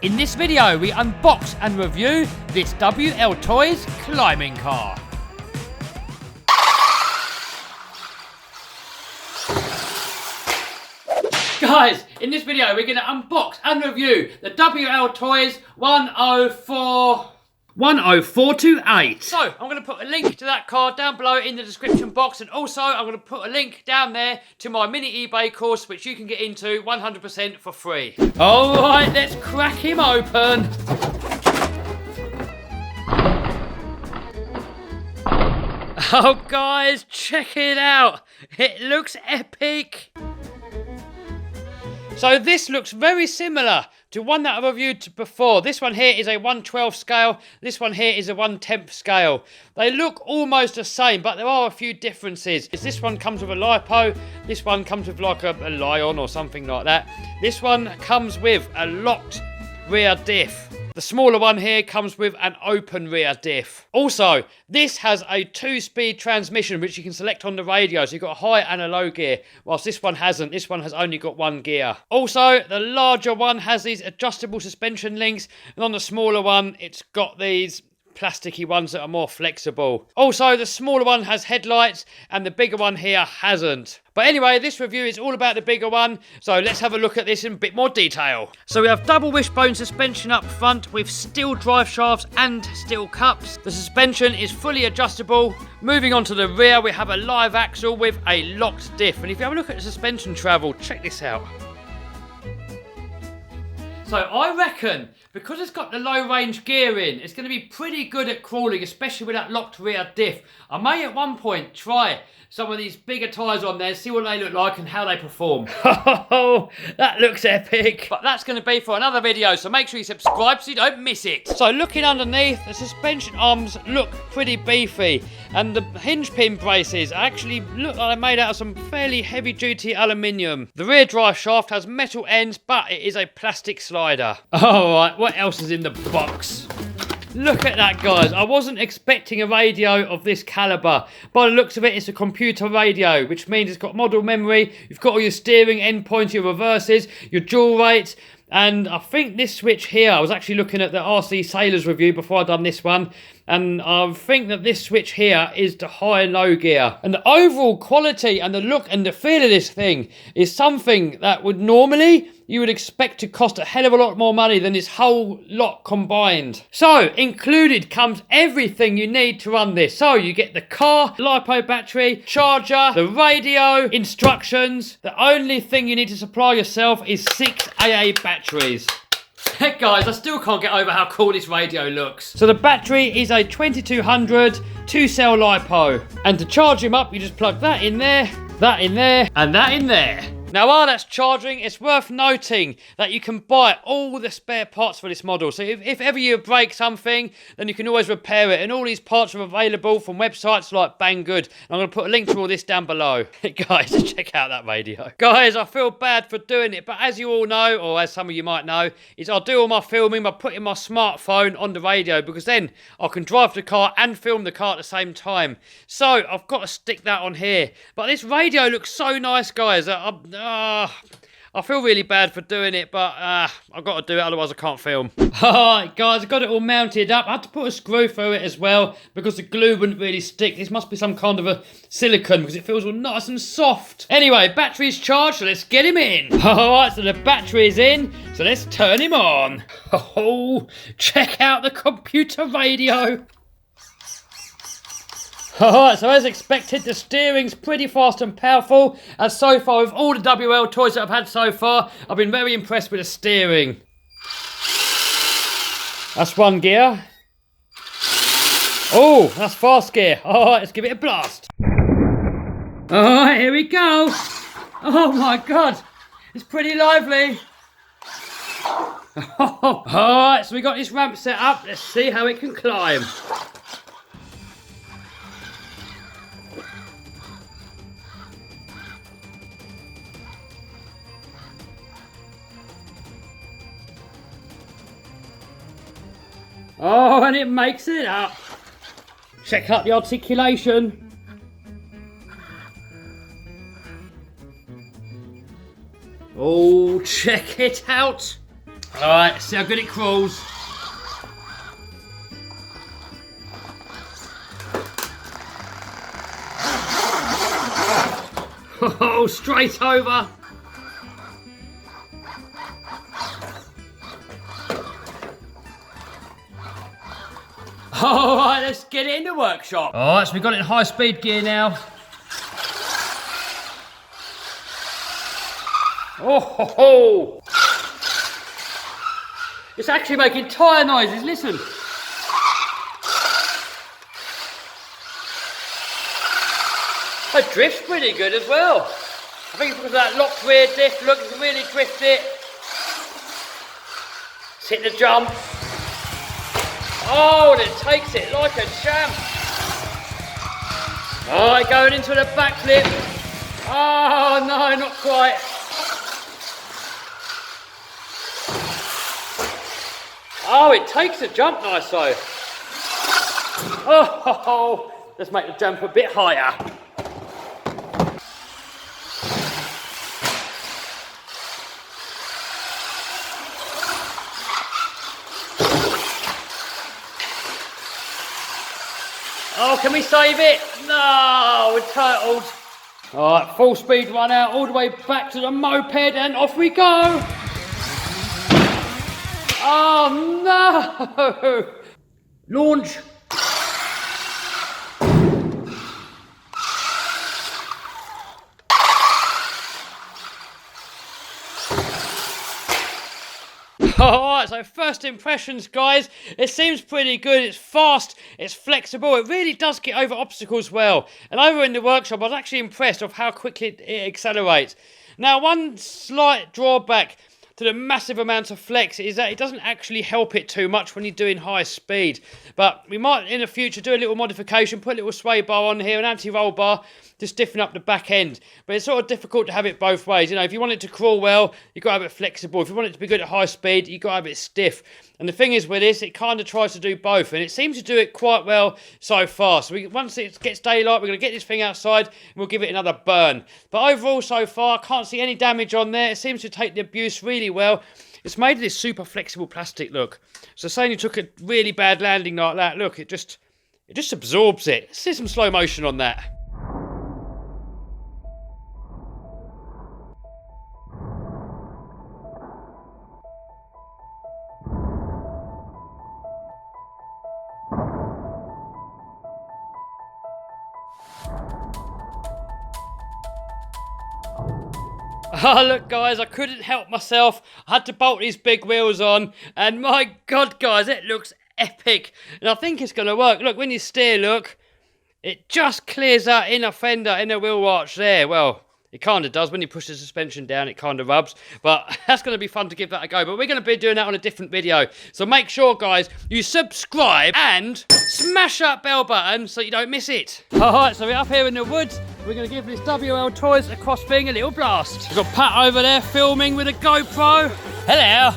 In this video, we unbox and review this WLtoys climbing car. Guys, in this video, we're going to unbox and review the WLtoys 10428. So, I'm going to put a link to that car down below in the description box, and also I'm going to put a link down there to my mini eBay course, which you can get into 100% for free. Alright, let's crack him open. Oh guys, check it out. It looks epic. So this looks very similar to one that I reviewed before. This one here is a 1/12 scale. This one here is a 1/10 scale. They look almost the same, but there are a few differences. This one comes with a lipo. This one comes with like a Lion or something like that. This one comes with a locked rear diff. The smaller one here comes with an open rear diff. Also, this has a 2-speed transmission, which you can select on the radio. So you've got a high and a low gear, whilst this one hasn't. This one has only got 1 gear. Also, the larger one has these adjustable suspension links, and on the smaller one, it's got these plasticky ones that are more flexible. Also, the smaller one has headlights, and the bigger one here hasn't. But anyway, this review is all about the bigger one, so let's have a look at this in a bit more detail. So we have double wishbone suspension up front with steel drive shafts and steel cups. The suspension is fully adjustable. Moving on to the rear, we have a live axle with a locked diff. And if you have a look at the suspension travel, check this out. So I reckon, because it's got the low range gearing, it's going to be pretty good at crawling, especially with that locked rear diff. I may at one point try some of these bigger tyres on there, see what they look like and how they perform. Oh, that looks epic. But that's going to be for another video, so make sure you subscribe so you don't miss it. So looking underneath, the suspension arms look pretty beefy, and the hinge pin braces actually look like they're made out of some fairly heavy duty aluminium. The rear drive shaft has metal ends, but it is a plastic slider. Alright, what else is in the box? Look at that, guys. I wasn't expecting a radio of this caliber. By the looks of it, it's a computer radio, which means it's got model memory. You've got all your steering, end pointer, your reverses, your dual rates. And I think this switch here, I was actually looking at the RC Sailors review before I'd done this one, and I think that this switch here is the high and low gear. And the overall quality and the look and the feel of this thing is something that would normally, you would expect to cost a hell of a lot more money than this whole lot combined. So, included comes everything you need to run this. So, you get the car, LiPo battery, charger, the radio, instructions. The only thing you need to supply yourself is 6 AA batteries. Heck guys, I still can't get over how cool this radio looks. So the battery is a 2200 2-cell LiPo. And to charge him up, you just plug that in there, and that in there. Now, while that's charging, it's worth noting that you can buy all the spare parts for this model. So if ever you break something, then you can always repair it. And all these parts are available from websites like Banggood. I'm going to put a link to all this down below. Guys, check out that radio. Guys, I feel bad for doing it, but as you all know, or as some of you might know, is I do all my filming by putting my smartphone on the radio, because then I can drive the car and film the car at the same time. So I've got to stick that on here. But this radio looks so nice, guys. I feel really bad for doing it, but I've got to do it, otherwise I can't film. Alright guys, I've got it all mounted up. I had to put a screw through it as well, because the glue wouldn't really stick. This must be some kind of a silicone, because it feels all nice and soft. Anyway, battery's charged, so let's get him in. Alright, so the battery is in, so let's turn him on. Oh, check out the computer radio. Alright, so as expected, the steering's pretty fast and powerful, and so far with all the WLtoys that I've had so far, I've been very impressed with the steering. That's 1 gear. Oh, that's fast gear. Alright, let's give it a blast. Alright, here we go. Oh my god, it's pretty lively. Alright, so we got this ramp set up, let's see how it can climb. Oh, and it makes it up. Check out the articulation. Oh, check it out. Alright, see how good it crawls. Oh, straight over. Alright, let's get it in the workshop. Alright, so we've got it in high speed gear now. Oh ho ho! It's actually making tyre noises, listen. The drift's pretty good as well. I think it's because of that locked rear diff. Look, you can really drift it. It's hit the jump. Oh, and it takes it like a champ. Alright, going into the backflip. Oh no, not quite. Oh, it takes the jump nice though. Oh, let's make the jump a bit higher. Oh, can we save it? No, we're turtled. Alright, full speed run out all the way back to the moped and off we go. Oh no! Launch. Alright, so first impressions, guys. It seems pretty good. It's fast, it's flexible, it really does get over obstacles well. And over in the workshop, I was actually impressed of how quickly it accelerates. Now, one slight drawback to the massive amount of flex is that it doesn't actually help it too much when you're doing high speed. But we might in the future do a little modification, put a little sway bar on here, an anti-roll bar, just stiffen up the back end. But it's sort of difficult to have it both ways. You know, if you want it to crawl well, you've got to have it flexible. If you want it to be good at high speed, you've got to have it stiff. And the thing is with this, it kind of tries to do both. And it seems to do it quite well so far. So once it gets daylight, we're going to get this thing outside and we'll give it another burn. But overall so far, I can't see any damage on there. It seems to take the abuse really well. It's made of this super flexible plastic, look. So saying you took a really bad landing like that, look, it just absorbs it. Let's see some slow motion on that. Oh, look, guys, I couldn't help myself. I had to bolt these big wheels on. And my God, guys, it looks epic. And I think it's going to work. Look, when you steer, look, it just clears that inner fender, inner wheel arch there. Well, it kind of does. When you push the suspension down, it kind of rubs. But that's going to be fun to give that a go. But we're going to be doing that on a different video. So make sure, guys, you subscribe and smash that bell button so you don't miss it. All right, so we're up here in the woods. We're going to give this WLtoys a cross thing a little blast. We've got Pat over there filming with a GoPro. Hello.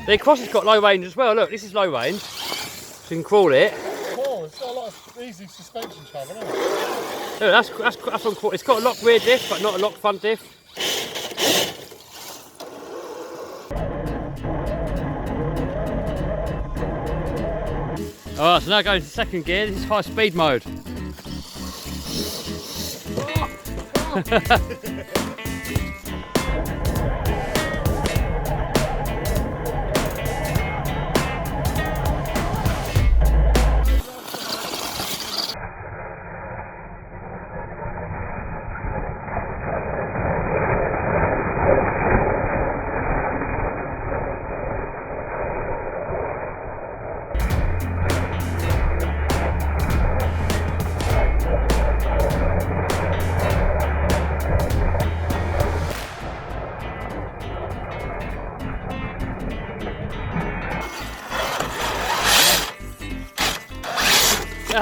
The cross has got low range as well. Look, this is low range. So you can crawl it. Oh, it's got a lot of easy suspension travel, hasn't it? Look, that's on crawl. It's got a locked rear diff, but not a locked front diff. Alright, so now going to second gear. This is high speed mode.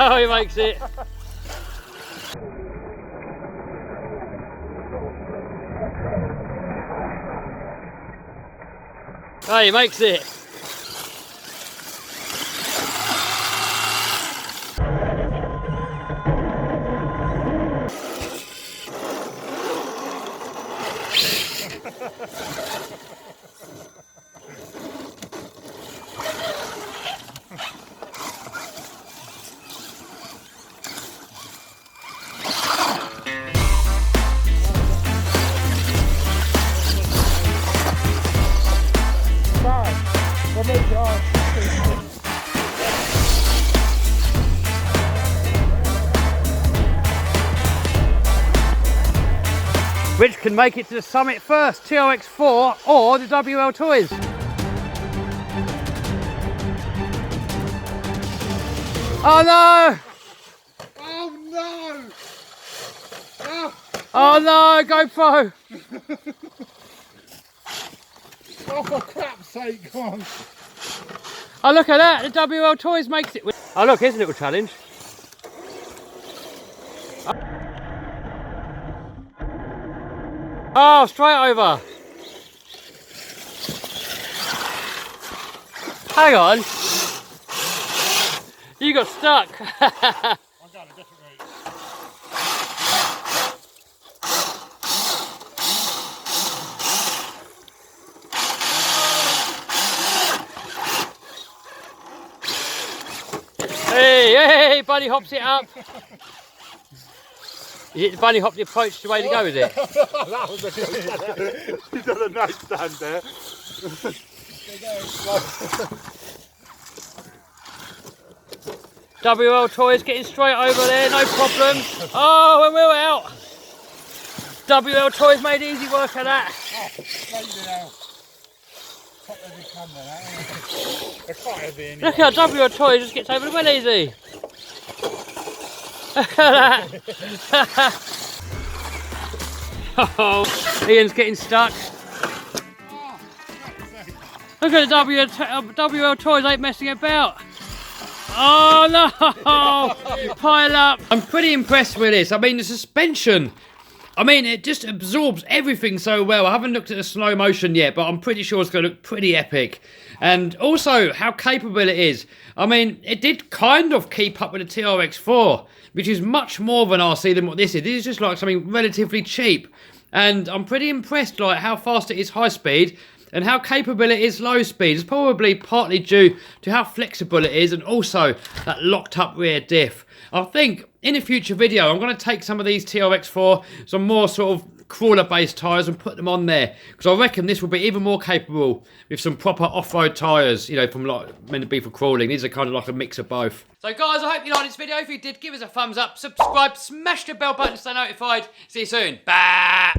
Oh, he makes it. Oh, he makes it. We'll make it hard. Which can make it to the summit first, TRX4 or the WLtoys? Oh no! Oh no! Oh no, GoPro! Oh, for crap's sake, come on. Oh look at that, the WLtoys makes it. Oh look, here's a little challenge. Oh, straight over. Hang on. You got stuck. I'm going a different route. Hey, hey, bunny hops it up. Is it the bunny hop the approach the way to go, is it? That was a good. You've done a nice stand there. WLtoys getting straight over there, no problem. Oh, and we're out. WLtoys made easy work of that. Oh, laid it out. Top heavy camera, that. They're quite heavy anyway. Look how WLtoys just gets over the well easy. Look at that. Oh, Ian's getting stuck. Oh, Look at the WLtoys ain't messing about. Oh no! Pile up. I'm pretty impressed with this. I mean, the suspension. I mean, it just absorbs everything so well. I haven't looked at the slow motion yet, but I'm pretty sure it's going to look pretty epic. And also, how capable it is. I mean, it did kind of keep up with the TRX4, which is much more of an RC than what this is. This is just like something relatively cheap. And I'm pretty impressed, like, how fast it is high speed and how capable it is low speed. It's probably partly due to how flexible it is and also that locked up rear diff. I think in a future video I'm going to take some of these TRX4, some more sort of crawler based tyres and put them on there, because I reckon this will be even more capable with some proper off-road tyres, you know, from like meant to be for crawling. These are kind of like a mix of both. So guys, I hope you liked this video. If you did, give us a thumbs up, subscribe, smash the bell button to stay notified. See you soon. Bye.